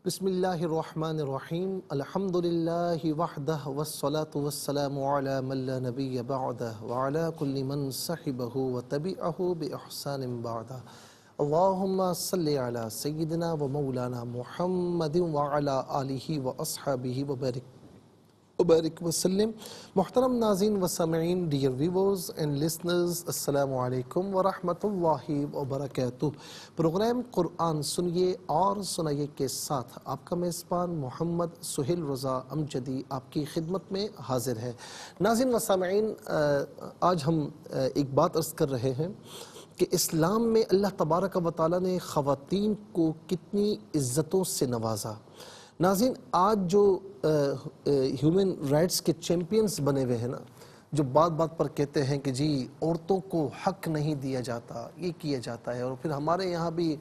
بسم اللہ الرحمن الرحیم الحمد للہ وحدہ والصلاة والسلام علی من لا نبی بعدہ وعلی کل من صحبہ وتبعہ بإحسان بعدہ اللہم صلی علی سیدنا و مولانا محمد وعلی آلہ واصحابہ وبارک وسلم۔ محترم ناظرین و سامعین، ڈیئر ویورز اینڈ لسنرز، السلام علیکم ورحمۃ اللہ وبرکاتہ۔ پروگرام قرآن سنیے اور سنائیے کے ساتھ آپ کا میزبان محمد سہیل رضا امجدی آپ کی خدمت میں حاضر ہے۔ ناظرین و سامعین، آج ہم ایک بات عرض کر رہے ہیں کہ اسلام میں اللہ تبارک و تعالیٰ نے خواتین کو کتنی عزتوں سے نوازا۔ ناظرین، آج جو ہیومن رائٹس کے چیمپئنز بنے ہوئے ہیں نا، جو بات بات پر کہتے ہیں کہ جی عورتوں کو حق نہیں دیا جاتا، یہ کیا جاتا ہے، اور پھر ہمارے یہاں بھی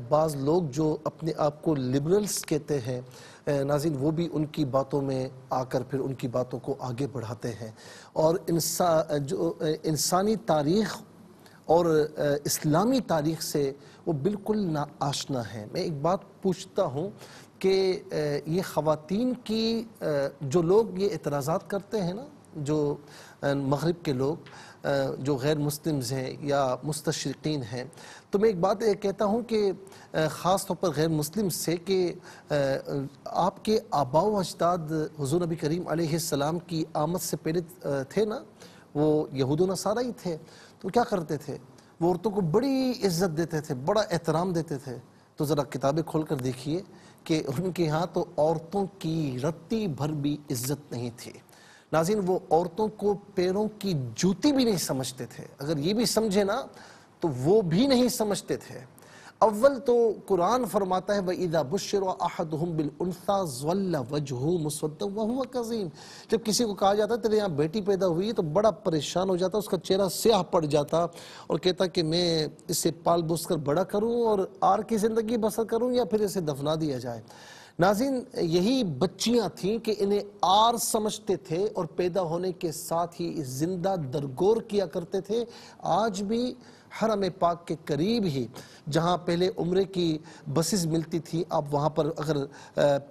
بعض لوگ جو اپنے آپ کو لبرلز کہتے ہیں، ناظرین، وہ بھی ان کی باتوں میں آ کر پھر ان کی باتوں کو آگے بڑھاتے ہیں، اور جو انسانی تاریخ اور اسلامی تاریخ سے وہ بالکل ناآشنا ہے۔ میں ایک بات پوچھتا ہوں کہ یہ خواتین کی جو لوگ یہ اعتراضات کرتے ہیں نا، جو مغرب کے لوگ جو غیر مسلمز ہیں یا مستشرقین ہیں، تو میں ایک بات کہتا ہوں کہ خاص طور پر غیر مسلم سے کہ آپ کے آباء و اجداد حضور نبی کریم علیہ السلام کی آمد سے پہلے تھے نا، وہ یہود و نصارہ ہی تھے، تو کیا کرتے تھے؟ وہ عورتوں کو بڑی عزت دیتے تھے، بڑا احترام دیتے تھے۔ تو ذرا کتابیں کھول کر دیکھیے کہ ان کے ہاں تو عورتوں کی رتی بھر بھی عزت نہیں تھی۔ ناظرین، وہ عورتوں کو پیروں کی جوتی بھی نہیں سمجھتے تھے۔ اگر یہ بھی سمجھے نا تو وہ بھی نہیں سمجھتے تھے۔ اول تو قرآن فرماتا ہے وَإِذَا بُشِّرَ أَحَدُهُمْ بِالْأُنثَىٰ ظَلَّ وَجْهُهُ مُسْوَدًّا وَهُوَ كَظِيمٌ۔ جب کسی کو کہا جاتا ہے تیرے یہاں بیٹی پیدا ہوئی تو بڑا پریشان ہو جاتا، اس کا چہرہ سیاہ پڑ جاتا اور کہتا کہ میں اسے پال بوس کر بڑا کروں اور آر کی زندگی بسر کروں یا پھر اسے دفنا دیا جائے۔ ناظرین، یہی بچیاں تھیں کہ انہیں آر سمجھتے تھے اور پیدا ہونے کے ساتھ ہی زندہ درگور کیا کرتے تھے۔ آج بھی حرم پاک کے قریب ہی جہاں پہلے عمرے کی بسز ملتی تھی، آپ وہاں پر اگر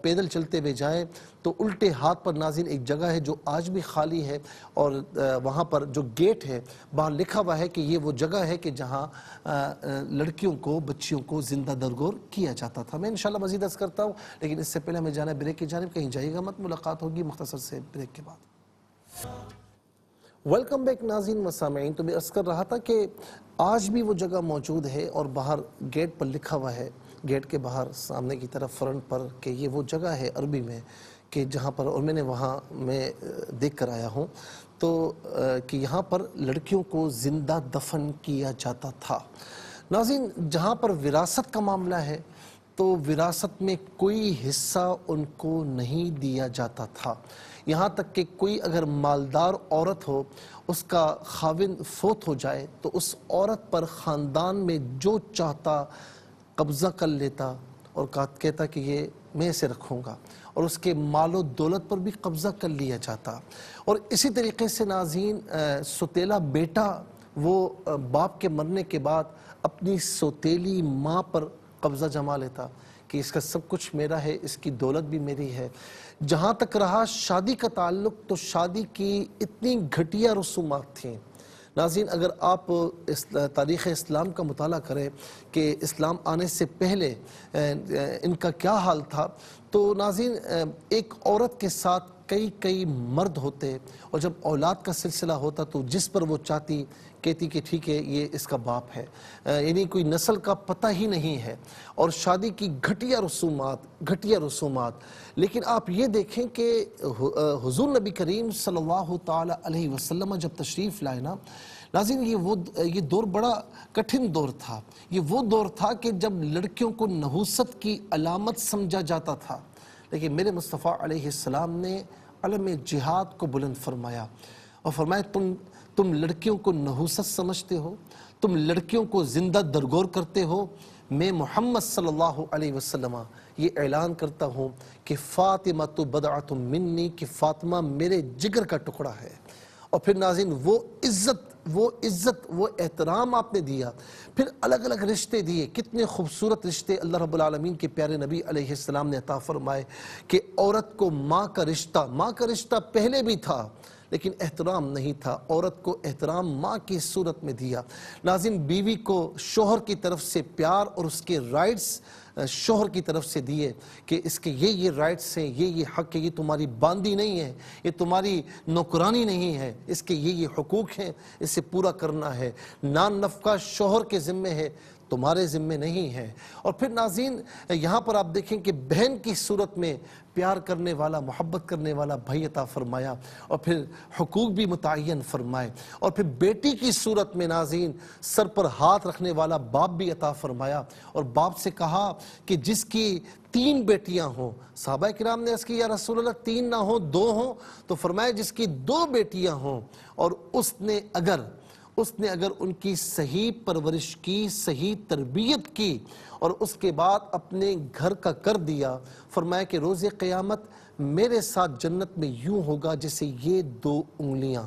پیدل چلتے ہوئے جائیں تو الٹے ہاتھ پر ناظرین ایک جگہ ہے جو آج بھی خالی ہے، اور وہاں پر جو گیٹ ہے باہر لکھا ہوا ہے کہ یہ وہ جگہ ہے کہ جہاں لڑکیوں کو، بچیوں کو زندہ درگور کیا جاتا تھا۔ میں انشاءاللہ مزید عرض کرتا ہوں، لیکن اس سے پہلے ہمیں جانا ہے بریک کی جانب، کہیں جائیے گا مت، ملاقات ہوگی مختصر سے بریک کے بعد۔ ویلکم بیک ناظرین و سامعین، تو میں عرض کر رہا تھا کہ آج بھی وہ جگہ موجود ہے اور باہر گیٹ پر لکھا ہوا ہے، گیٹ کے باہر سامنے کی طرف فرنٹ پر، کہ یہ وہ جگہ ہے عربی میں کہ جہاں پر، اور میں نے وہاں میں دیکھ کر آیا ہوں تو کہ یہاں پر لڑکیوں کو زندہ دفن کیا جاتا تھا۔ ناظرین، جہاں پر وراثت کا معاملہ ہے تو وراثت میں کوئی حصہ ان کو نہیں دیا جاتا تھا، یہاں تک کہ کوئی اگر مالدار عورت ہو، اس کا خاوند فوت ہو جائے تو اس عورت پر خاندان میں جو چاہتا قبضہ کر لیتا اور کہتا کہ یہ میں اسے رکھوں گا، اور اس کے مال و دولت پر بھی قبضہ کر لیا جاتا۔ اور اسی طریقے سے ناظرین، سوتیلا بیٹا وہ باپ کے مرنے کے بعد اپنی سوتیلی ماں پر قبضہ جما لیتا کہ اس کا سب کچھ میرا ہے، اس کی دولت بھی میری ہے۔ جہاں تک رہا شادی کا تعلق، تو شادی کی اتنی گھٹیا رسومات تھیں۔ ناظرین، اگر آپ تاریخ اسلام کا مطالعہ کریں کہ اسلام آنے سے پہلے ان کا کیا حال تھا، تو ناظرین ایک عورت کے ساتھ کئی مرد ہوتے، اور جب اولاد کا سلسلہ ہوتا تو جس پر وہ چاہتی کہتی کہ ٹھیک ہے یہ اس کا باپ ہے، یعنی کوئی نسل کا پتہ ہی نہیں ہے، اور شادی کی گھٹیا رسومات۔ لیکن آپ یہ دیکھیں کہ حضور نبی کریم صلی اللہ تعالی علیہ وسلم جب تشریف لائے نا، ناظرین یہ دور بڑا کٹھن دور تھا۔ یہ وہ دور تھا کہ جب لڑکیوں کو نحوست کی علامت سمجھا جاتا تھا، لیکن میرے مصطفیٰ علیہ السلام نے علم جہاد کو بلند فرمایا اور فرمایا تم لڑکیوں کو نحوست سمجھتے ہو، تم لڑکیوں کو زندہ درگور کرتے ہو، میں محمد صلی اللہ علیہ وسلم یہ اعلان کرتا ہوں کہ فاطمہ بضعۃ منی، کہ فاطمہ میرے جگر کا ٹکڑا ہے۔ اور پھر ناظرین وہ عزت وہ احترام آپ نے دیا، پھر الگ الگ رشتے دیے، کتنے خوبصورت رشتے اللہ رب العالمین کے پیارے نبی علیہ السلام نے عطا فرمائے کہ عورت کو ماں کا رشتہ پہلے بھی تھا لیکن احترام نہیں تھا، عورت کو احترام ماں کی صورت میں دیا۔ ناظرین بیوی کو شوہر کی طرف سے پیار اور اس کے رائٹس شوہر کی طرف سے دیے کہ اس کے یہ رائٹس ہیں، یہ حق ہے، یہ تمہاری باندی نہیں ہے، یہ تمہاری نوکرانی نہیں ہے، اس کے یہ حقوق ہیں، اسے پورا کرنا ہے، نان نفقہ شوہر کے ذمہ ہے، تمہارے ذمہ نہیں ہے۔ اور پھر ناظرین یہاں پر آپ دیکھیں کہ بہن کی صورت میں پیار کرنے والا، محبت کرنے والا بھائی عطا فرمایا، اور پھر حقوق بھی متعین فرمائے، اور پھر بیٹی کی صورت میں ناظرین سر پر ہاتھ رکھنے والا باپ بھی عطا فرمایا، اور باپ سے کہا کہ جس کی 3 بیٹیاں ہوں، صحابہ کرام نے عرض کی یا رسول اللہ 3 نہ ہوں 2 ہوں، تو فرمایا جس کی 2 بیٹیاں ہوں اور اس نے اگر ان کی صحیح پرورش کی، صحیح تربیت کی اور اس کے بعد اپنے گھر کا کر دیا، فرمایا کہ روز قیامت میرے ساتھ جنت میں یوں ہوگا جیسے یہ 2 انگلیاں۔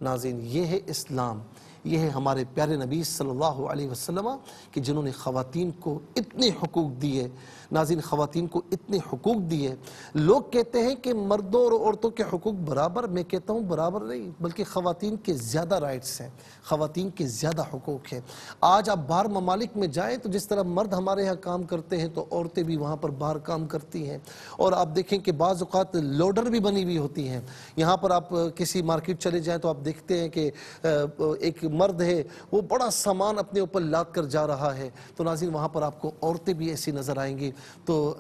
ناظرین یہ ہے اسلام، یہ ہے ہمارے پیارے نبی صلی اللہ علیہ وسلم کہ جنہوں نے خواتین کو اتنے حقوق دیے۔ ناظرین خواتین کو اتنے حقوق دیے، لوگ کہتے ہیں کہ مردوں اور عورتوں کے حقوق برابر، میں کہتا ہوں برابر نہیں، بلکہ خواتین کے زیادہ رائٹس ہیں، خواتین کے زیادہ حقوق ہیں۔ آج آپ باہر ممالک میں جائیں تو جس طرح مرد ہمارے یہاں کام کرتے ہیں تو عورتیں بھی وہاں پر باہر کام کرتی ہیں، اور آپ دیکھیں کہ بعض اوقات لوڈر بھی بنی ہوئی ہوتی ہیں۔ یہاں پر آپ کسی مارکیٹ چلے جائیں تو آپ دیکھتے ہیں کہ ایک مرد ہے وہ بڑا سامان اپنے اوپر لاد کر جا رہا ہے، تو ناظرین وہاں پر آپ کو عورتیں بھی ایسی نظر آئیں گی۔ تو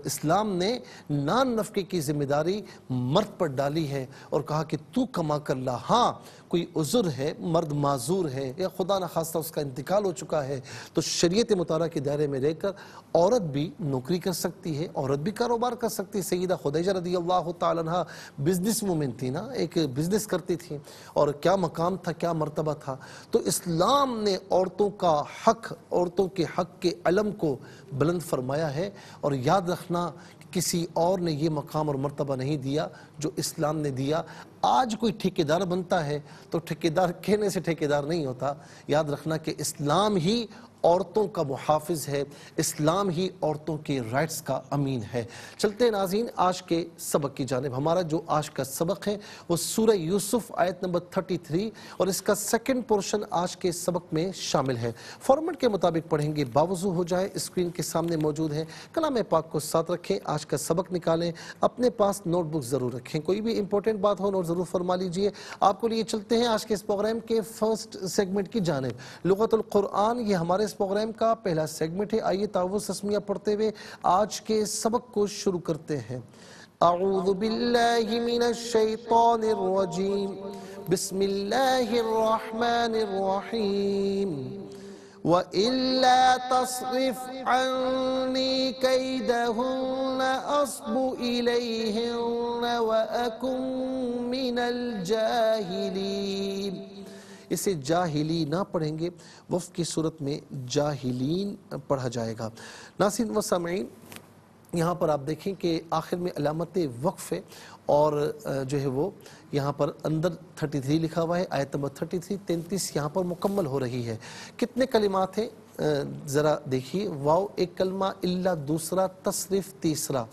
اسلام نے نان نفقے کی ذمہ داری مرد پر ڈالی ہے اور کہا کہ تو کما کر لا۔ ہاں کوئی عذر ہے، مرد معذور ہے یا خدا نخواستہ اس کا انتقال ہو چکا ہے تو شریعت مطالعہ کے دائرے میں رہ کر عورت بھی نوکری کر سکتی ہے، عورت بھی کاروبار کر سکتی ہے۔ سیدہ خدیجہ رضی اللہ تعالیٰ عنہ بزنس وومن تھی نا، ایک بزنس کرتی تھی، اور کیا مقام تھا، کیا مرتبہ تھا۔ تو اسلام نے عورتوں کا حق، عورتوں کے حق کے علم کو بلند فرمایا ہے، اور یاد رکھنا کہ کسی اور نے یہ مقام اور مرتبہ نہیں دیا جو اسلام نے دیا۔ آج کوئی ٹھیکیدار بنتا ہے تو ٹھیکیدار کہنے سے ٹھیکیدار نہیں ہوتا، یاد رکھنا کہ اسلام ہی عورتوں کا محافظ ہے، اسلام ہی عورتوں کے رائٹس کا امین ہے۔ چلتے ہیں ناظرین آج کے سبق کی جانب۔ ہمارا جو آج کا سبق ہے وہ سورہ یوسف آیت نمبر 33 اور اس کا سیکنڈ پورشن آج کے سبق میں شامل ہے۔ فارمیٹ کے مطابق پڑھیں گے، باوضو ہو جائے، اسکرین کے سامنے موجود ہے، کلام پاک کو ساتھ رکھیں، آج کا سبق نکالیں، اپنے پاس نوٹ بک ضرور رکھیں، کوئی بھی امپورٹنٹ بات ہو نوٹ ضرور فرما لیجئے۔ آپ کو لیے چلتے ہیں آج کے اس پروگرام کے فرسٹ سیگمنٹ کی جانب۔ لغت القرآن یہ ہمارے اس پروگرام کا پہلا سیگمنٹ ہے۔ آئیے تعوذ تسمیہ پڑھتے ہوئے آج کے سبق کو شروع کرتے ہیں۔ اعوذ باللہ من الشیطان الرجیم، بسم اللہ الرحمن الرحیم۔ وَإِلَّا تَصْرِفْ عَنِّي كَيْدَهُنَّ أَصْبُ إِلَيْهِنَّ وَأَكُن مِّنَ الْجَاهِلِينَ۔ اسے جاہلی نہ پڑھیں گے، وقف کی صورت میں جاہلین پڑھا جائے گا۔ ناظرین و سامعین یہاں پر آپ دیکھیں کہ آخر میں علامت وقف ہے، اور جو ہے وہ یہاں پر اندر 33 لکھا ہوا ہے، آیت نمبر 33 یہاں پر مکمل ہو رہی ہے۔ کتنے کلمات ہیں ذرا دیکھیے۔ واو ایک کلمہ، الا دوسرا، تصرف تیسرا،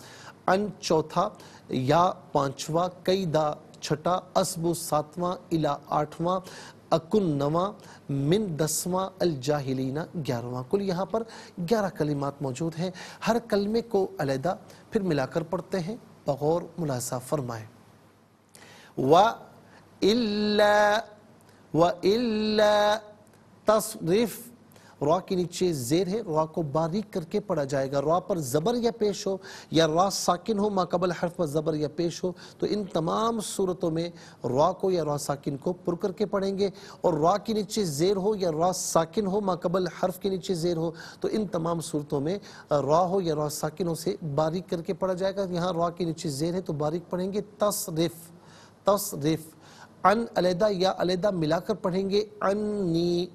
ان چوتھا، یا پانچواں، قیدا چھٹا، اسبو ساتواں، الا آٹھواں، اکن نواں، من 10واں، الجاہلین 11واں۔ کل یہاں پر 11 کلمات موجود ہیں۔ ہر کلمے کو علیحدہ پھر ملا کر پڑھتے ہیں، بغور ملاحظہ فرمائیں۔ وَإِلَّا تصرف، را کے نیچے زیر ہے، را کو باریک کر کے پڑھا جائے گا۔ را پر زبر یا پیش ہو یا را ساکن ہو، ما قبل حرف پر زبر یا پیش ہو، تو ان تمام صورتوں میں را کو یا را ساکن کو پر کر کے پڑھیں گے، اور را کے نیچے زیر ہو یا را ساکن ہو، ما قبل حرف کے نیچے زیر ہو، تو ان تمام صورتوں میں را ہو یا را ساکن ہو سے باریک کر کے پڑھا جائے گا۔ یہاں را کے نیچے زیر ہے تو باریک پڑھیں گے۔ تصرف، ان علیحدہ یا علیحدہ ملا کر پڑھیں گے، انی،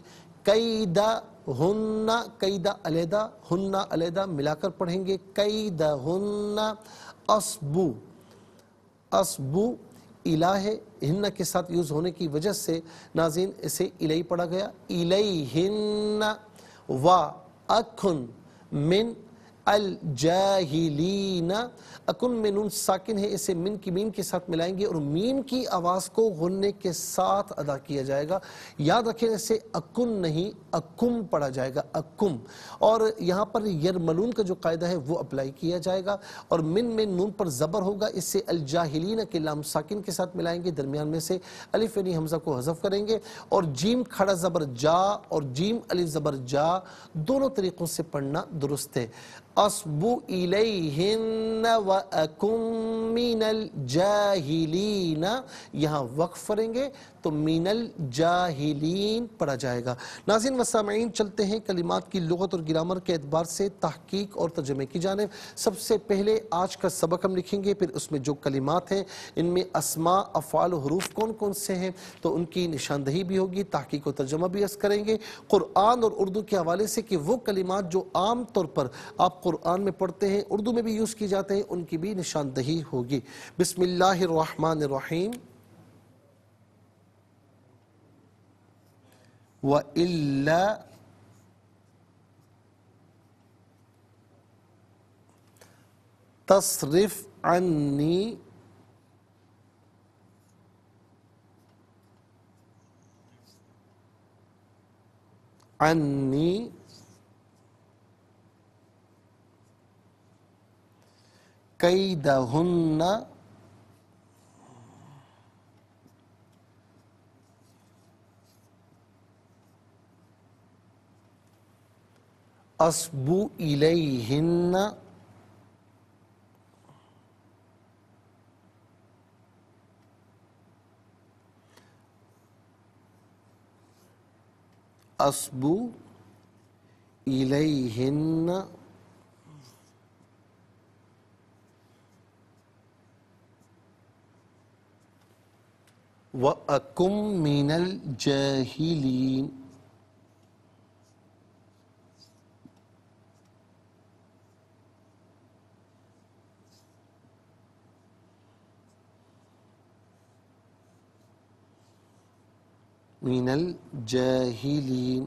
قیدہ ہن، قیدہ علیحدہ، ہن علیحدہ ملا کر پڑھیں گے، قیدہ ہن، اسبو، اسبو الہ ہے، ہن کے ساتھ یوز ہونے کی وجہ سے ناظرین اسے الی پڑھا گیا، الیہن و اکن من الجاہلین، اکن میں نون ساکن ہے، اسے من کی میم کے ساتھ ملائیں گے اور میم کی آواز کو غنّے کے ساتھ ادا کیا جائے گا۔ یاد رکھیں اسے اکن نہیں اکم پڑھا جائے گا، اکم، اور یہاں پر یرملون کا جو قاعدہ ہے وہ اپلائی کیا جائے گا، اور من میں نون پر زبر ہوگا، اس سے الجاہلین کے لام ساکن کے ساتھ ملائیں گے، درمیان میں سے الف یعنی حمزہ کو حذف کریں گے، اور جیم کھڑا زبر جا اور جیم الف زبر جا دونوں طریقوں سے پڑھنا درست ہے۔ اصبو الیہن و اکم من الجاہلین، یہاں وقف کریں گے تو من الجاہلین پڑھا جائے گا۔ ناظرین و سامعین، چلتے ہیں کلمات کی لغت اور گرامر کے اعتبار سے تحقیق اور ترجمے کی جانب۔ سب سے پہلے آج کا سبق ہم لکھیں گے، پھر اس میں جو کلمات ہیں ان میں اسماء، افعال و حروف کون کون سے ہیں تو ان کی نشاندہی بھی ہوگی، تحقیق و ترجمہ بھی عرض کریں گے، قرآن اور اردو کے حوالے سے کہ وہ کلمات جو عام طور پر آپ قرآن میں پڑھتے ہیں، اردو میں بھی یوز کی جاتے ہیں، ان کی بھی نشاندہی ہوگی۔ بسم اللہ الرحمن الرحیم۔ وَإِلَّا تصرف عنی کیدہن اصبو الیہن اصبو الیہن وَأَكُم مِّنَ الْجَاهِلِينَ۔ من الجاہلین۔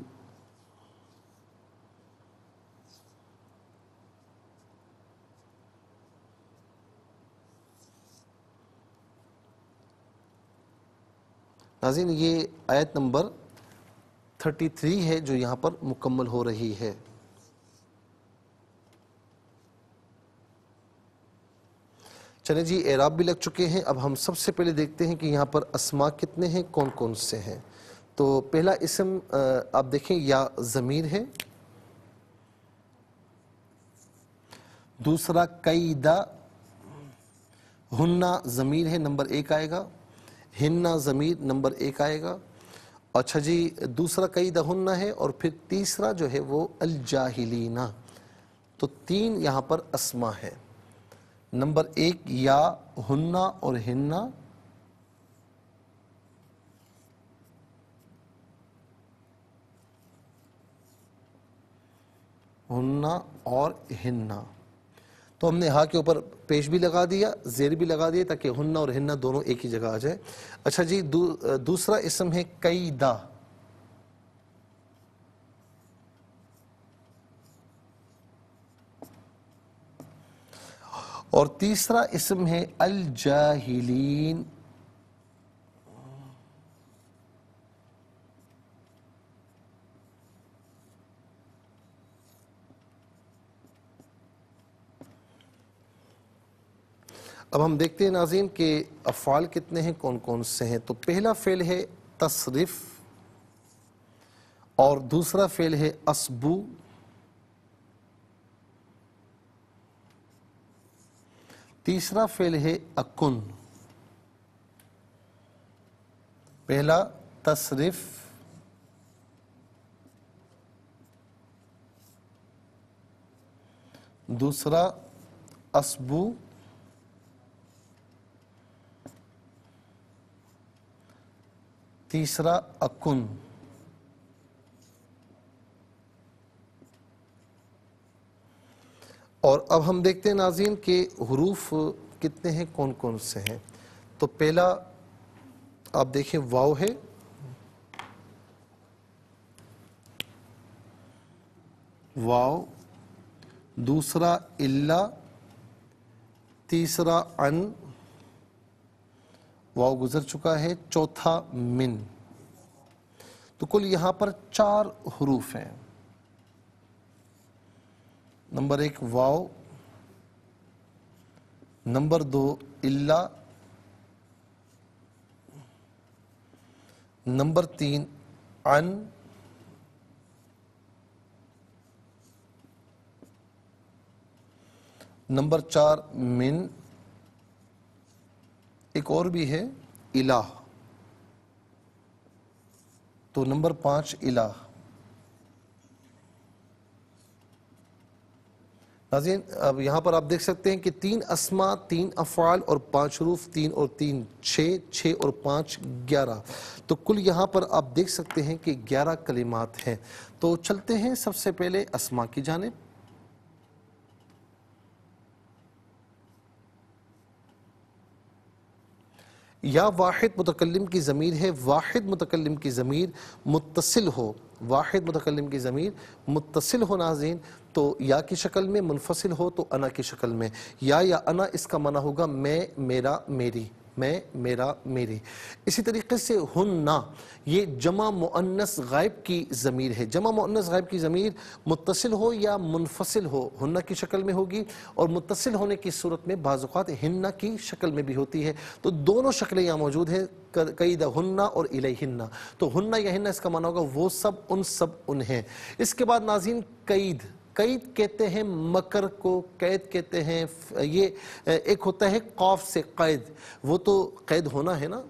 ناظرین یہ آیت نمبر 33 ہے جو یہاں پر مکمل ہو رہی ہے۔ چلیں جی، اعراب بھی لگ چکے ہیں، اب ہم سب سے پہلے دیکھتے ہیں کہ یہاں پر اسماء کتنے ہیں، کون کون سے ہیں۔ تو پہلا اسم آپ دیکھیں یا ضمیر ہے، دوسرا قیدہ، ہنہ ضمیر ہے، نمبر 1 آئے گا، ہنہ ضمیر نمبر 1 آئے گا، اچھا جی دوسرا قیدہ ہنہ ہے، اور پھر تیسرا جو ہے وہ الجاہلین، تو 3 یہاں پر اسماء ہے، نمبر 1 یا، ہنہ اور ہنہ، ہنہ اور ہنہ، تو ہم نے ہاں کے اوپر پیش بھی لگا دیا، زیر بھی لگا دیا تاکہ ہنہ اور ہنہ دونوں ایک ہی جگہ آ جائے۔ اچھا جی دوسرا اسم ہے قیدہ، اور تیسرا اسم ہے الجاہلین۔ اب ہم دیکھتے ہیں ناظرین کہ افعال کتنے ہیں، کون کون سے ہیں۔ تو پہلا فعل ہے تصرف، اور دوسرا فعل ہے اصبو، تیسرا فعل ہے اکن۔ پہلا تصرف، دوسرا اصبو، تیسرا اکن۔ اور اب ہم دیکھتے ہیں ناظرین کہ حروف کتنے ہیں، کون کون سے ہیں۔ تو پہلا آپ دیکھیں واو ہے، واو، دوسرا الا، تیسرا ان، واو گزر چکا ہے، چوتھا من. تو کل یہاں پر 4 حروف ہیں. نمبر 1 واو، نمبر 2 الا، نمبر 3 ان، نمبر 4 من، ایک اور بھی ہے الہ، تو نمبر 5 الہ. ناظرین اب یہاں پر آپ دیکھ سکتے ہیں کہ 3 اسما، 3 افعال اور 5 حروف، 3 اور 3 6، 6 اور 5 11. تو کل یہاں پر آپ دیکھ سکتے ہیں کہ 11 کلمات ہیں. تو چلتے ہیں سب سے پہلے اسما کی جانب. یا واحد متکلم کی ضمیر ہے، واحد متکلم کی ضمیر متصل ہو، واحد متکلم کی ضمیر متصل ہو ناظرین، تو یا کی شکل میں، منفصل ہو تو انا کی شکل میں. یا انا اس کا معنی ہوگا میں، میرا، میری، میں، میرا، میری. اسی طریقے سے ہننا، یہ جمع مؤنث غائب کی ضمیر ہے. جمع مؤنث غائب کی ضمیر متصل ہو یا منفصل ہو ہننا کی شکل میں ہوگی، اور متصل ہونے کی صورت میں بعض اوقات ہننا کی شکل میں بھی ہوتی ہے. تو دونوں شکلیں یہاں موجود ہیں، قید ہننا اور الیہنہ. تو ہننا یا ہننا اس کا معنی ہوگا وہ سب، ان سب، انہیں. اس کے بعد ناظرین قید، قید کہتے ہیں مکر کو، قید کہتے ہیں یہ ایک ہوتا ہے قاف سے قید، وہ تو قید ہونا ہے نا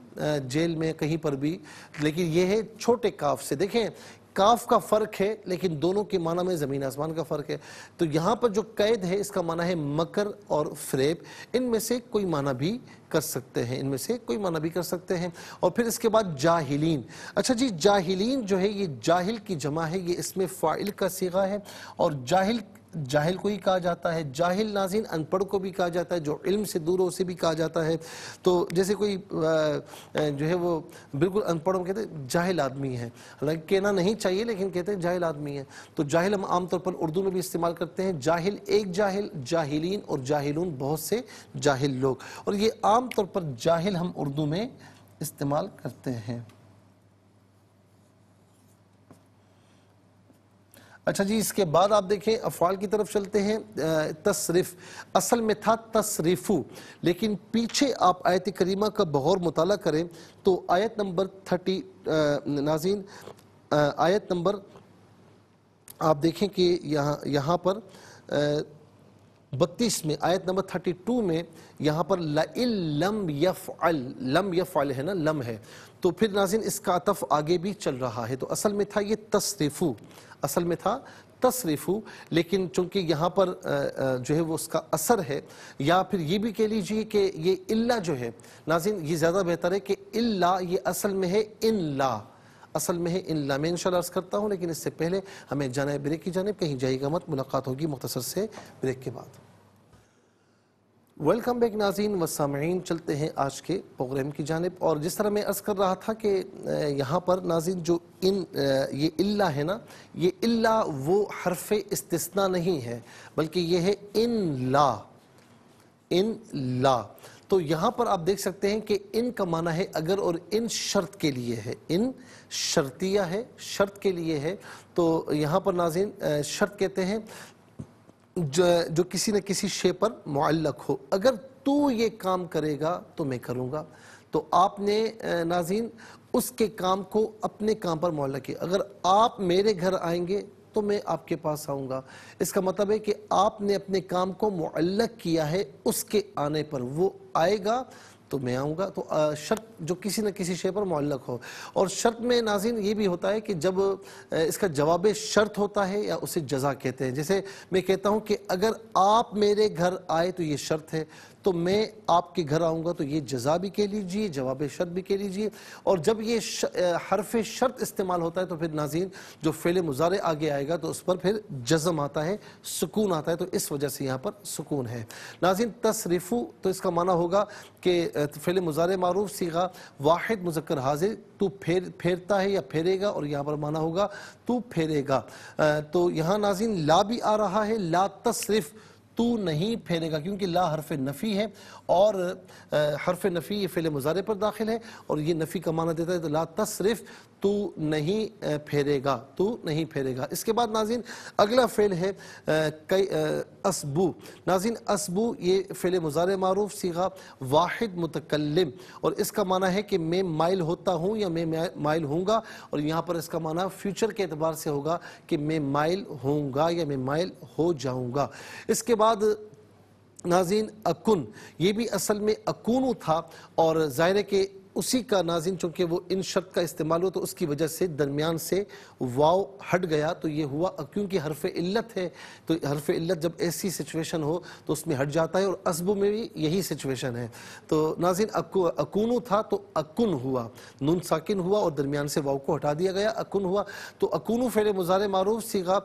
جیل میں کہیں پر بھی، لیکن یہ ہے چھوٹے کاف سے. دیکھیں کاف کا فرق ہے لیکن دونوں کے معنی میں زمین آسمان کا فرق ہے. تو یہاں پر جو قید ہے اس کا معنی ہے مکر اور فریب. ان میں سے کوئی معنی بھی کر سکتے ہیں، ان میں سے کوئی معنی بھی کر سکتے ہیں. اور پھر اس کے بعد جاہلین. اچھا جی، جاہلین جو ہے یہ جاہل کی جمع ہے، یہ اسم فاعل کا صیغہ ہے. اور جاہل کو ہی کہا جاتا ہے. جاہل ناظرین ان پڑھ کو بھی کہا جاتا ہے، جو علم سے دور ہو اسے بھی کہا جاتا ہے. تو جیسے کوئی جو ہے وہ بالکل ان پڑھ کہتے ہیں جاہل آدمی ہے، حالانکہ کہنا نہیں چاہیے لیکن کہتے ہیں جاہل آدمی ہے. تو جاہل ہم عام طور پر اردو میں بھی استعمال کرتے ہیں. جاہل ایک جاہل، جاہلین اور جاہلون بہت سے جاہل لوگ، اور یہ عام طور پر جاہل ہم اردو میں استعمال کرتے ہیں. اچھا جی، اس کے بعد آپ دیکھیں افعال کی طرف چلتے ہیں. تصرف اصل میں تھا تصریفو، لیکن پیچھے آپ آیت کریمہ کا بغور مطالعہ کریں تو آیت نمبر 30 ناظرین، آیت نمبر آپ دیکھیں کہ یہاں پر 32 میں، آیت نمبر 32 میں یہاں پر لَإِن لَمْ يَفْعَلْ، لم یفعل ہے نا، لم ہے، تو پھر ناظرین اس کا عطف آگے بھی چل رہا ہے. تو اصل میں تھا یہ تصریفو، اصل میں تھا تصریفو، لیکن چونکہ یہاں پر جو ہے وہ اس کا اثر ہے، یا پھر یہ بھی کہہ لیجئے کہ یہ الا جو ہے ناظرین، یہ زیادہ بہتر ہے کہ الا یہ اصل میں ہے ان لا، اصل میں ہے ان لا. میں انشاءاللہ عرض کرتا ہوں، لیکن اس سے پہلے ہمیں جانا ہے بریک کی جانب. کہیں جائے گا مت، ملاقات ہوگی مختصر سے بریک کے بعد. ویلکم بیک ناظرین و سامعین، چلتے ہیں آج کے پروگرام کی جانب. اور جس طرح میں عرض کر رہا تھا کہ یہاں پر ناظرین جو یہ الا ہے نا، یہ الا وہ حرف استثناء نہیں ہے، بلکہ یہ ہے ان لا، ان لا. تو یہاں پر آپ دیکھ سکتے ہیں کہ ان کا معنی ہے اگر، اور ان شرط کے لیے ہے، ان شرطیہ ہے، شرط کے لیے ہے. تو یہاں پر ناظرین شرط کہتے ہیں جو کسی نہ کسی شے پر معلق ہو. اگر تو یہ کام کرے گا تو میں کروں گا. تو آپ نے ناظرین اس کے کام کو اپنے کام پر معلق کیا. اگر آپ میرے گھر آئیں گے تو میں آپ کے پاس آؤں گا. اس کا مطلب ہے کہ آپ نے اپنے کام کو معلق کیا ہے اس کے آنے پر. وہ آئے گا تو میں آؤں گا. تو شرط جو کسی نہ کسی شے پر معلق ہو. اور شرط میں ناظرین یہ بھی ہوتا ہے کہ جب اس کا جواب شرط ہوتا ہے یا اسے جزا کہتے ہیں. جیسے میں کہتا ہوں کہ اگر آپ میرے گھر آئے تو یہ شرط ہے، تو میں آپ کے گھر آؤں گا، تو یہ جزا بھی کہہ لیجئے، جواب شرط بھی کہہ لیجئے. اور جب یہ حرف شرط استعمال ہوتا ہے تو پھر ناظرین جو فعل مضارع آگے آئے گا تو اس پر پھر جزم آتا ہے، سکون آتا ہے، تو اس وجہ سے یہاں پر سکون ہے. ناظرین تصرفو تو اس کا معنی ہوگا کہ فعل مضارع معروف صیغہ واحد مذکر حاضر، تو پھیرتا ہے یا پھیرے گا، اور یہاں پر معنی ہوگا تو پھیرے گا. تو یہاں ناظرین لا بھی آ رہا ہے، لا تصرف، تو نہیں پھیرے گا، کیونکہ لا حرف نفی ہے، اور حرف نفی یہ فعل مضارع پر داخل ہے، اور یہ نفی کا معنی دیتا ہے. تو لا تصرف، تو نہیں پھیرے گا، تو نہیں پھیرے گا. اس کے بعد ناظرین اگلا فعل ہے اسبو. ناظرین اسبو یہ فعل مضارع معروف صیغہ واحد متکلم، اور اس کا معنی ہے کہ میں مائل ہوتا ہوں یا میں مائل ہوں گا، اور یہاں پر اس کا معنی فیوچر کے اعتبار سے ہوگا کہ میں مائل ہوں گا یا میں مائل ہو جاؤں گا. اس کے بعد ناظرین اکن، یہ بھی اصل میں اکونو تھا، اور ظاہر ہے کہ اسی کا ناظرین چونکہ وہ ان شرط کا استعمال ہو تو اس کی وجہ سے درمیان سے واو ہٹ گیا، تو یہ ہوا کیونکہ حرف علت ہے، تو حرف علت جب ایسی سچویشن ہو تو اس میں ہٹ جاتا ہے، اور اسبو میں بھی یہی سچویشن ہے. تو ناظرین اکونو تھا تو اکن ہوا، نون ساکن ہوا اور درمیان سے واو کو ہٹا دیا گیا، اکن ہوا. تو اکونو فعل مضارع معروف صیغہ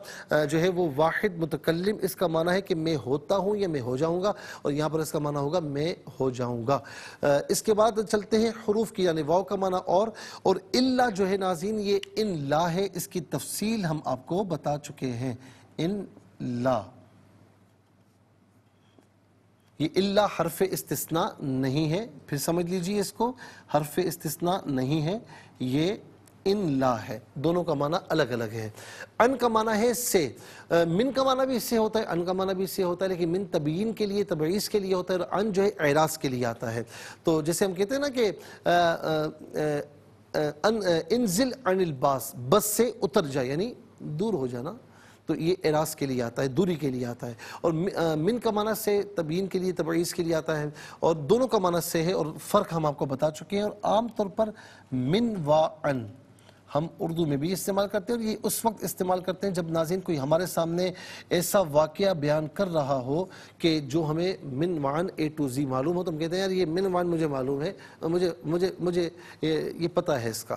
جو ہے وہ واحد متکلم، اس کا معنی ہے کہ میں ہوتا ہوں یا میں ہو جاؤں گا، اور یہاں پر اس کا معنی ہوگا میں ہو جاؤں گا. اس کے بعد چلتے ہیں حروف کی، یعنی واو کا معنی اور الا جو ہے ناظرین یہ ان لا ہے، اس کی تفصیل ہم آپ کو بتا چکے ہیں. ان لا، یہ الا حرف استثناء نہیں ہے، پھر سمجھ لیجئے اس کو، حرف استثناء نہیں ہے، یہ ان لا ہے. دونوں کا معنی الگ الگ ہے. ان کا معنی ہے سے، من کا معنی بھی اس سے ہوتا ہے، ان کا معنی بھی اس سے ہوتا ہے، لیکن من تبیین کے لیے، تبعیض کے لیے ہوتا ہے، اور ان جو ہے اعراض کے لیے آتا ہے. تو جیسے ہم کہتے ہیں نا کہ انزل عن الباس، بس سے اتر جائے، یعنی دور ہو جانا، تو یہ اعراض کے لیے آتا ہے، دوری کے لیے آتا ہے. اور من کا معنی سے تبیین کے لیے، تبعیض کے لیے آتا ہے، اور دونوں کا معنی سے ہے، اور فرق ہم آپ کو بتا چکے ہیں. اور عام طور پر من و ان ہم اردو میں بھی استعمال کرتے ہیں، اور یہ اس وقت استعمال کرتے ہیں جب ناظرین کوئی ہمارے سامنے ایسا واقعہ بیان کر رہا ہو کہ جو ہمیں من وعن اے ٹو زی معلوم ہو، تو ہم کہتے ہیں یار یہ من وعن مجھے معلوم ہے، مجھے یہ پتہ ہے اس کا.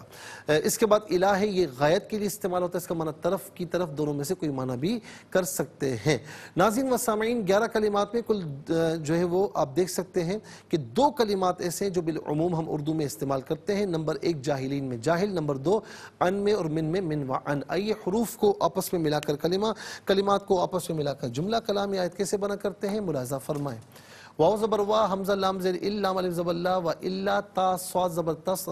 اس کے بعد الہ ہے، یہ غایت کے لیے استعمال ہوتا ہے، اس کا معنی طرف کی طرف، دونوں میں سے کوئی معنی بھی کر سکتے ہیں. ناظرین و سامعین 11 کلمات میں کل جو ہے وہ آپ دیکھ سکتے ہیں کہ 2 کلمات ایسے ہیں جو بالعموم ہم اردو میں استعمال کرتے ہیں. نمبر 1 جاہلین میں جاہل، نمبر 2 ان میں اور من و ان. آئیے حروف کو آپس میں ملا کر کلمات کو آپس میں ملا کر جملہ کلام یا آیت کیسے بنا کرتے ہیں ملاحظہ فرمائیں. واو زبر وا، حمزہ لام زیر ال، لام الف زبر لا، و الا تا صاد زبر تس،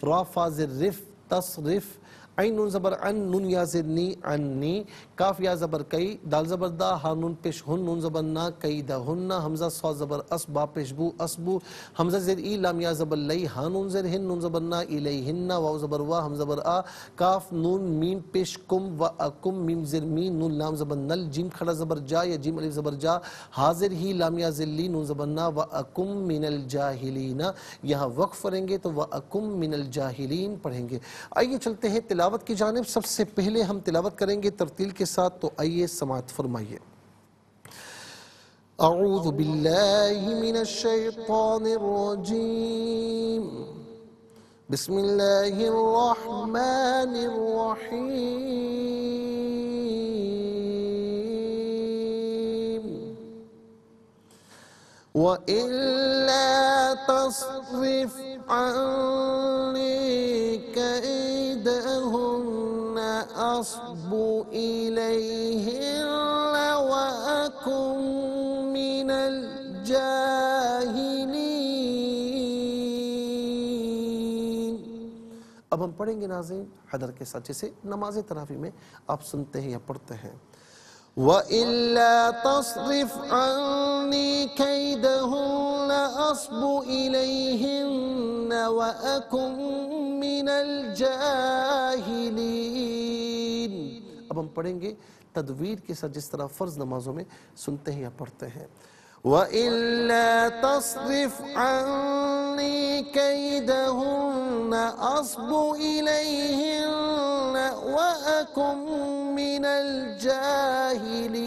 را فا زر رف تصرف، عین نون زبر ان، نون یا زر نی انی، کاف یا زبر کئی، دال زبر دا، ہا نون پیش ہن، نون زبر نا کئی دا ہن، حمزہ صاد زبر اس، با پیش بو اسبو، حمزہ زر ای، لام یا زبر لئی، ہا نون زر ہن، نون زبر نا الیہن، واو زبر وا، حمزہ زبر آ، کاف نون میم پیش کم و اکم، میم زر می، نون لام زبر نل، جیم کھڑا زبر جا یا جیم الف زبر جا، حاضر ہی، لام یا زر لی، نون زبر نا، و اکم من الجاہلین. یہاں وقف کریں گے تو و اکم من الجاہلین پڑھیں گے. آئیے چلتے ہیں تلاوت کی جانب. سب سے پہلے ہم تلاوت کریں گے ترتیل کے ساتھ، تو آئیے سماعت فرمائیے. اعوذ باللہ من الشیطان الرجیم، بسم اللہ الرحمن الرحیم. وَإِلَّا تَصْرِفْ عَنِّي كَيْدَهُنَّ أَصْبُ إِلَيْهِنَّ وَأَكُن مِّنَ الْجَاهِلِينَ. اب ہم پڑھیں گے ناظرین حدر کے ساتھ، جیسے نماز تراویح میں آپ سنتے ہیں یا پڑھتے ہیں. وَإِلَّا تَصْرِفْ عَنِّي كَيْدَهُنَّ أَصْبُ إِلَيْهِنَّ وَأَكُن مِّنَ الْجَاهِلِينَ. اب ہم پڑھیں گے تدویر کے ساتھ جس طرح فرض نمازوں میں سنتے ہیں یا پڑھتے ہیں. وَإِلَّا تَصْرِفْ عَنِّي كَيْدَهُنَّ أَصْبُ إِلَيْهِنَّ وَأَكُن مِّنَ الْجَاهِلِينَ.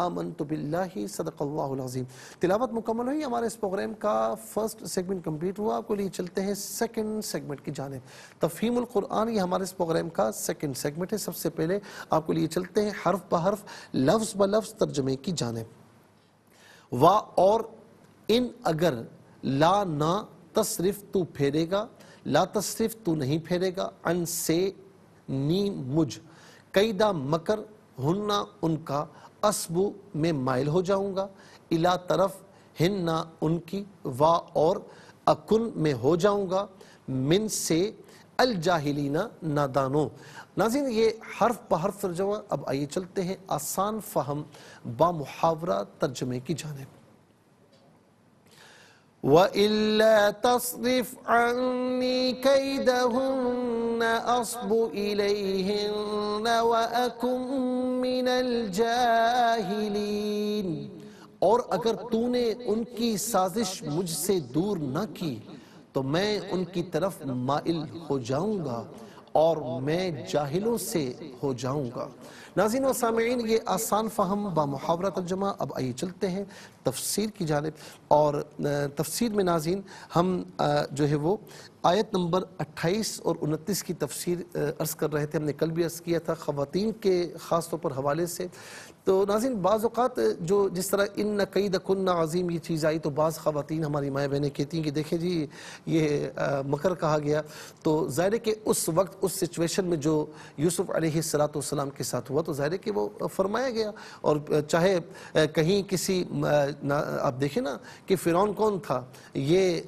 آمنت باللہ صدق اللہ العظیم۔ تلاوت مکمل ہوئی، ہمارے اس پروگرام کا فرسٹ سیگمنٹ کمپلیٹ ہوا۔ آپ کو لیے چلتے ہیں سیکنڈ سیگمنٹ کی جانب۔ تفہیم القرآن یہ ہمارے اس پروگرام کا سیکنڈ سیگمنٹ ہے۔ سب سے پہلے آپ کو لیے چلتے ہیں حرف بحرف لفظ بلفظ ترجمے کی جانب۔ وا اور ان اگر، لا نہ، تصرف تو پھیرے گا، لا تصرف تو نہیں پھیرے گا، ان سے، نی مجھ، قیدہ مکر، ہننا ان کا، اسبو میں مائل ہو جاؤں گا، الا طرف، ہننا ان کی، وا اور، اکن میں ہو جاؤں گا، من سے، الجاہلین نادانوں۔ ناظرین یہ حرف بحرف ترجمہ۔ اب آئیے چلتے ہیں آسان فہم با محاورہ ترجمے کی جانب۔ وَإِلَّا تَصْرِفْ عَنِّي كَيْدَهُنَّ أَصْبُ إِلَيْهِنَّ وَأَكُن مِّنَ الْجَاهِلِينَ۔ اور اگر تو نے ان کی سازش مجھ سے دور نہ کی تو میں ان کی طرف مائل ہو جاؤں گا اور میں جاہلوں سے ہو جاؤں گا۔ ناظرین و سامعین یہ آسان فہم با محاورہ ترجمہ۔ اب آئیے چلتے ہیں تفسیر کی جانب، اور تفسیر میں ناظرین ہم جو ہے وہ آیت نمبر 28 اور 29 کی تفسیر عرض کر رہے تھے۔ ہم نے کل بھی عرض کیا تھا خواتین کے خاص طور پر حوالے سے۔ تو ناظرین بعض اوقات جو جس طرح ان کیدکن عظیم یہ چیز آئی تو بعض خواتین ہماری مائیں بہنیں کہتی ہیں کہ دیکھیں جی یہ مکر کہا گیا، تو ظاہر ہے کہ اس وقت اس سچویشن میں جو یوسف علیہ السلام کے ساتھ ہوا تو ظاہر ہے کہ وہ فرمایا گیا۔ اور چاہے کہیں کسی آپ دیکھیں نا کہ فرعون کون تھا، یہ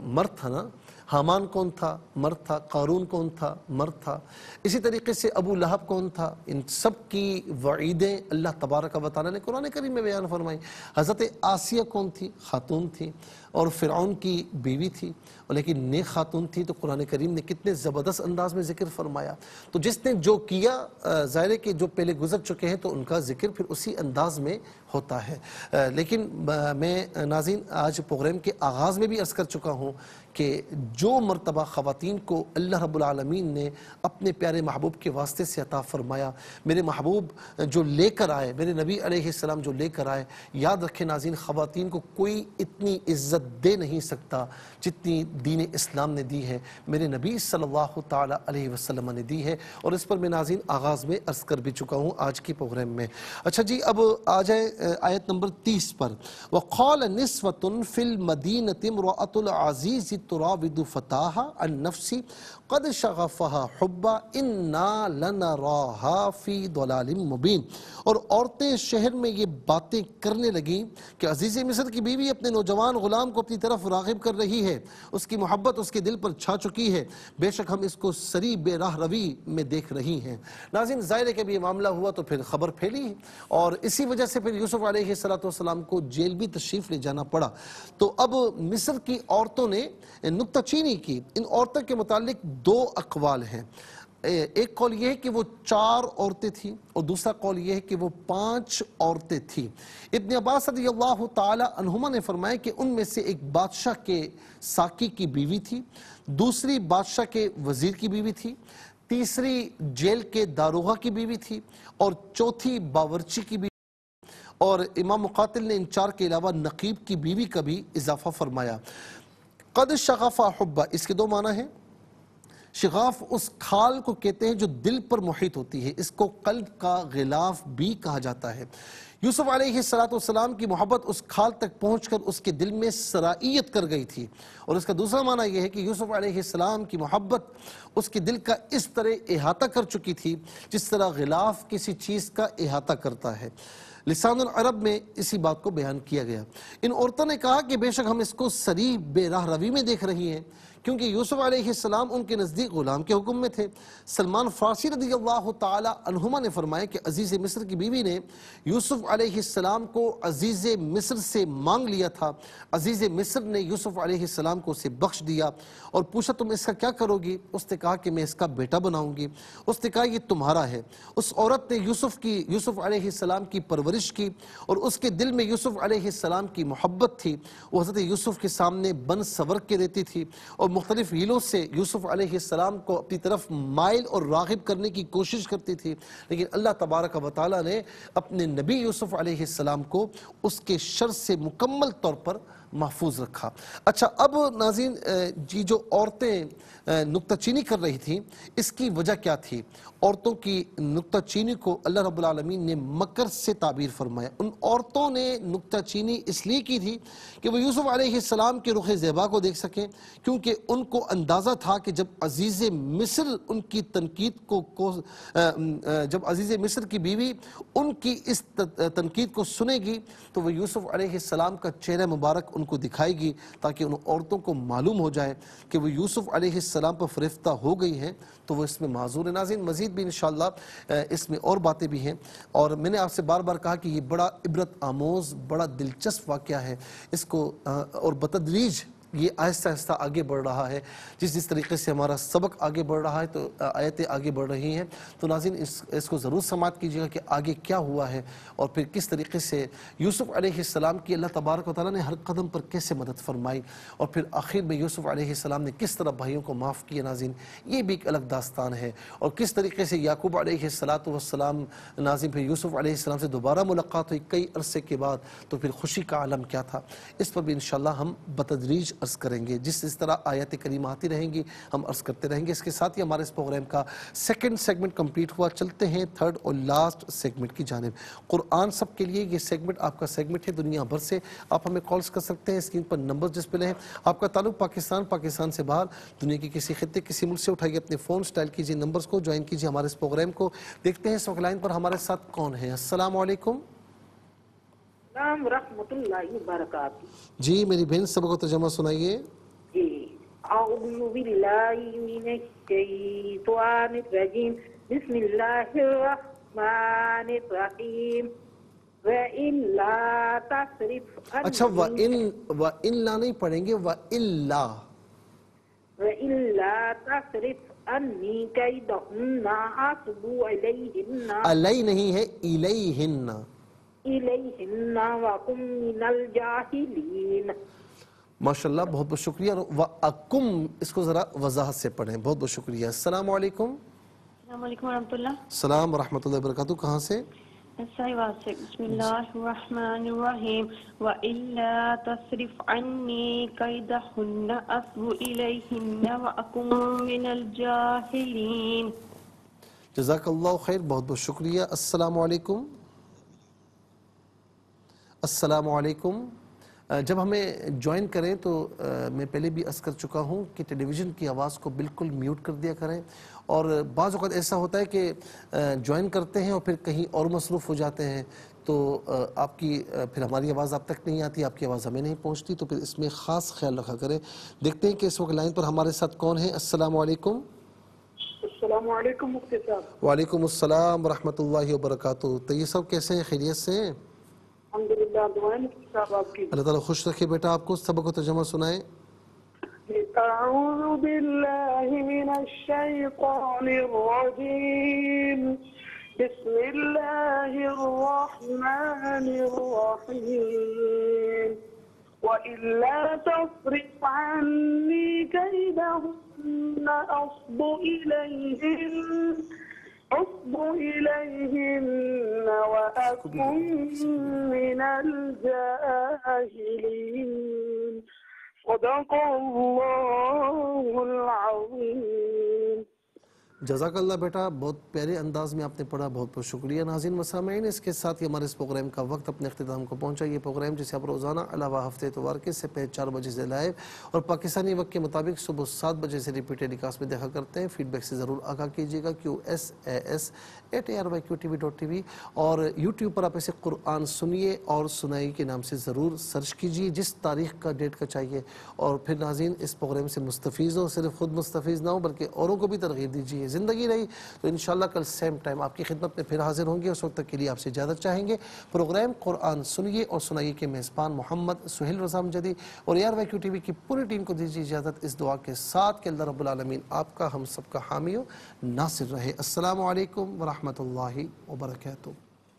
مرد تھا نا، حامان کون تھا، مرد تھا، قارون کون تھا، مرد تھا، اسی طریقے سے ابو لہب کون تھا، ان سب کی وعیدیں اللہ تبارک و تعالیٰ نے قرآن کریم میں بیان فرمائی۔ حضرت آسیہ کون تھی، خاتون تھی، اور فرعون کی بیوی تھی، لیکن نیک خاتون تھی، تو قرآن کریم نے کتنے زبردست انداز میں ذکر فرمایا۔ تو جس نے جو کیا ظاہر ہے کہ جو پہلے گزر چکے ہیں تو ان کا ذکر پھر اسی انداز میں ہوتا ہے۔ لیکن میں ناظرین آج پروگرام کے آغاز میں بھی عرض کر چکا ہوں کہ جو مرتبہ خواتین کو اللہ رب العالمین نے اپنے پیارے محبوب کے واسطے سے عطا فرمایا، میرے محبوب جو لے کر آئے، میرے نبی علیہ السلام جو لے کر آئے، یاد رکھیں ناظرین خواتین کو کوئی اتنی عزت دے نہیں سکتا جتنی دین اسلام نے دی ہے، میرے نبی صلی اللہ تعالیٰ علیہ وسلم نے دی ہے، اور اس پر میں ناظرین آغاز میں عرض کر بھی چکا ہوں آج کی پروگرام میں۔ اچھا جی اب آ جائے آیت نمبر 30 پر۔ وَقَالَ نِسْوَةٌ فِي الْمَدِينَةِ امْرَأَةُ الْعَزِيزِ تُرَاوِدُ فَتَاهَا عَن نَفْسِهِ قَدْ شَغَفَهَا حُبًّا إِنَّا لَنَرَاهَا فِي ضَلَالٍ مُبِينٍ۔ اور عورتیں شہر میں یہ باتیں کرنے لگیں کہ عزیز مصر کی بیوی اپنے نوجوان غلام کو اپنی طرف راغب کر رہی ہے، اس کی محبت اس کے دل پر چھا چکی ہے، بے شک ہم اس کو سری بے راہ روی میں دیکھ رہی ہیں۔ ناظرین ظاہر ہے کہ اب یہ معاملہ ہوا تو پھر خبر پھیلی، اور اسی وجہ سے پھر یوسف علیہ السلام کو جیل بھی تشریف لے جانا پڑا۔ تو اب مصر کی عورتوں نے نکتہ چینی کی۔ ان عورتوں کے متعلق دو اقوال ہیں۔ ایک قول یہ ہے کہ وہ 4 عورتیں تھیں، اور دوسرا قول یہ ہے کہ وہ 5 عورتیں تھیں۔ ابن عباس رضی اللہ تعالی عنہما نے فرمایا کہ ان میں سے ایک بادشاہ کے ساقی کی بیوی تھی، دوسری بادشاہ کے وزیر کی بیوی تھی، تیسری جیل کے داروغہ کی بیوی تھی، اور چوتھی باورچی کی بیوی، اور امام مقاتل نے ان 4 کے علاوہ نقیب کی بیوی کا بھی اضافہ فرمایا۔ قد شغف حبا، اس کے 2 معنی ہیں۔ شغاف اس کھال کو کہتے ہیں جو دل پر محیط ہوتی ہے، اس کو قلب کا غلاف بھی کہا جاتا ہے۔ یوسف علیہ السلام کی محبت اس کھال تک پہنچ کر اس کے دل میں سرائیت کر گئی تھی، اور اس کا دوسرا معنی یہ ہے کہ یوسف علیہ السلام کی محبت اس کے دل کا اس طرح احاطہ کر چکی تھی جس طرح غلاف کسی چیز کا احاطہ کرتا ہے۔ لسان العرب میں اسی بات کو بیان کیا گیا۔ ان عورتوں نے کہا کہ بے شک ہم اس کو سری بے راہ روی میں دیکھ رہی ہیں، کیونکہ یوسف علیہ السلام ان کے نزدیک غلام کے حکم میں تھے۔ سلمان فارسی رضی اللہ تعالی عنہما نے فرمایا کہ عزیز مصر کی بیوی نے یوسف علیہ السلام کو عزیز مصر سے مانگ لیا تھا، عزیز مصر نے یوسف علیہ السلام کو اسے بخش دیا اور پوچھا تم اس کا کیا کرو گی؟ اس نے کہا کہ میں اس کا بیٹا بناؤں گی۔ اس نے کہا یہ تمہارا ہے۔ اس عورت نے یوسف علیہ السلام کی پرورش کی، اور اس کے دل میں یوسف علیہ السلام کی محبت تھی۔ وہ حضرت یوسف کے سامنے بن سور کے رہتی تھی، اور مختلف ہیلوں سے یوسف علیہ السلام کو اپنی طرف مائل اور راغب کرنے کی کوشش کرتی تھی، لیکن اللہ تبارک و تعالیٰ نے اپنے نبی یوسف علیہ السلام کو اس کے شر سے مکمل طور پر محفوظ رکھا۔ اچھا، اب ناظرین جی جو عورتیں نکتہ چینی کر رہی تھیں، اس کی وجہ کیا تھی؟ عورتوں کی نکتہ چینی کو اللہ رب العالمین نے مکر سے تعبیر فرمایا۔ ان عورتوں نے نکتہ چینی اس لیے کی تھی کہ وہ یوسف علیہ السلام کے رخ زیبا کو دیکھ سکیں، کیونکہ ان کو اندازہ تھا کہ جب عزیز مصر ان کی تنقید جب عزیز مصر کی بیوی ان کی اس تنقید کو سنے گی تو وہ یوسف علیہ السلام کا چہرہ مبارک ان کو دکھائے گی، تاکہ ان عورتوں کو معلوم ہو جائے کہ وہ یوسف علیہ السلام پر فریفتہ ہو گئی ہیں، تو وہ اس میں معذور ہیں۔ ناظرین مزید بھی انشاءاللہ اس میں اور باتیں بھی ہیں، اور میں نے آپ سے بار بار کہا کہ یہ بڑا عبرت آموز، بڑا دلچسپ واقعہ ہے، اس کو اور بتدریج یہ آہستہ آہستہ آگے بڑھ رہا ہے۔ جس طریقے سے ہمارا سبق آگے بڑھ رہا ہے تو آیتیں آگے بڑھ رہی ہیں، تو ناظرین اس کو ضرور سماعت کیجیے گا کہ آگے کیا ہوا ہے، اور پھر کس طریقے سے یوسف علیہ السلام کی اللہ تبارک و تعالیٰ نے ہر قدم پر کیسے مدد فرمائی، اور پھر آخر میں یوسف علیہ السلام نے کس طرح بھائیوں کو معاف کیا۔ ناظرین یہ بھی ایک الگ داستان ہے، اور کس طریقے سے یعقوب علیہ السلام ناظرین پھر یوسف علیہ السلام سے دوبارہ ملاقات ہوئی کئی عرصے کے بعد، تو پھر خوشی کا عالم کیا تھا، اس پر بھی انشاءاللہ ہم بتدریج عرض کریں گے۔ جس طرح آیات کریمہ آتی رہیں گی ہم عرض کرتے رہیں گے۔ اس کے ساتھ ہی ہمارے اس پروگرام کا سیکنڈ سیگمنٹ کمپلیٹ ہوا، چلتے ہیں تھرڈ اور لاسٹ سیگمنٹ کی جانب۔ قرآن سب کے لیے یہ سیگمنٹ آپ کا سیگمنٹ ہے، دنیا بھر سے آپ ہمیں کالز کر سکتے ہیں، اسکرین پر نمبر ڈسپلے ہیں۔ آپ کا تعلق پاکستان سے باہر، دنیا کی کسی خطے کسی ملک سے اٹھائیے اپنے فون، اسٹائل کیجیے نمبرز کو، جوائن کیجیے ہمارے اس پروگرام کو۔ دیکھتے ہیں اس وقت لائن پر ہمارے ساتھ کون ہے۔ السلام علیکم۔ السلام ورحمۃ اللہ وبرکاتہ۔ جی میری بہن سب کو ترجمہ سنائیے۔ جی، اعوذ باللہ من الشیطان الرجیم، بسم اللہ الرحمن الرحیم، وَإِلَّا تَصْرِفْ عَنِّي، اچھا وَإِلَّا نہیں پڑھیں گے، وَإِلَّا وَإِلَّا تَصْرِفْ عَنِّي كَيْدَهُنَّ أَصْبُ إِلَيْهِنَّ، علیہ نہیں ہے، الیہن۔ إِلَيْهِنَّ وَأَكُن مِّنَ الْجَاهِلِينَ۔ ماشاءاللہ، بہت بہت شکریہ۔ وَأَكُمْ اس کو ذرا وضاحت سے پڑھیں، بہت بہت شکریہ۔ السلام علیکم۔ السلام علیکم ورحمۃ اللہ۔ السلام ورحمۃ اللہ وبرکاتہ۔ کہاں سے؟ صحیح سے۔ بسم اللہ الرحمن الرحیم، وَإِلَّا تَصْرِفْ عَنِّي كَيْدَهُنَّ أَصْبُ إِلَيْهِنَّ وَأَكُن مِّنَ الْجَاهِلِينَ۔ جزاک اللہ خیر، بہت بہت شکریہ۔ السلام علیکم۔ السلام علیکم۔ جب ہمیں جوائن کریں تو میں پہلے بھی عرض کر چکا ہوں کہ ٹیلی ویژن کی آواز کو بالکل میوٹ کر دیا کریں، اور بعض اوقات ایسا ہوتا ہے کہ جوائن کرتے ہیں اور پھر کہیں اور مصروف ہو جاتے ہیں، تو آپ کی پھر ہماری آواز آپ تک نہیں آتی، آپ کی آواز ہمیں نہیں پہنچتی، تو پھر اس میں خاص خیال رکھا کریں۔ دیکھتے ہیں کہ اس وقت لائن پر ہمارے ساتھ کون ہے۔ السلام علیکم۔ السلام علیکم مفتی صاحب۔ وعلیکم السلام ورحمۃ اللہ وبرکاتہ۔ تو یہ سب کیسے ہیں؟ خیریت سے ہیں؟ الحمدللہ، دعائیں مفتی صاحب آپ کی۔ اللہ تعالیٰ خوش رکھے۔ بیٹا آپ کو سبق و ترجمہ سنائیں۔ اعوذ باللہ من الشیطان الرجیم، بسم اللہ الرحمن الرحیم، وَإِلَّا تَصْرِفْ عَنِّي كَيْدَهُنَّ أَصْبُ إِلَيْهِنَّ وَأَكُن مِّنَ الْجَاهِلِينَ۔ صدق اللہ العظیم۔ جزاک اللہ بیٹا، بہت پیارے انداز میں آپ نے پڑھا، بہت بہت شکریہ۔ ناظرین و سامعین، اس کے ساتھ ہی ہمارے اس پروگرام کا وقت اپنے اختتام کو پہنچا۔ یہ پروگرام جسے آپ روزانہ علاوہ ہفتے اتوار کے سے پہلے 4 بجے سے لائیو اور پاکستانی وقت کے مطابق صبح 7 بجے سے ریپیٹ ٹیلی کاسٹ میں دیکھا کرتے ہیں۔ فیڈ بیک سے ضرور آگاہ کیجیے گا، QSAS@ARYQTV.tv، اور یوٹیوب پر آپ اسے قرآن سنیے اور سنائی کے نام سے ضرور سرچ کیجیے، جس تاریخ کا ڈیٹ کا چاہیے، اور پھر ناظرین اس پروگرام سے مستفیض ہو، صرف خود مستفیض نہ ہو بلکہ اوروں کو بھی ترغیب دیجیے۔ زندگی رہی تو انشاءاللہ کل سیم ٹائم آپ کی خدمت میں پھر حاضر ہوں گے۔ اس وقت تک کے لیے آپ سے اجازت چاہیں گے۔ پروگرام قرآن سنیے اور سنائیے کے میزبان محمد سہیل رضا امجدی اور ARYQTV کی پوری ٹیم کو دیجیے اجازت اس دعا کے ساتھ کہ اللہ رب العالمین آپ کا ہم سب کا حامی و ناصر رہے۔ السلام علیکم ورحمۃ اللہ وبرکاتہ۔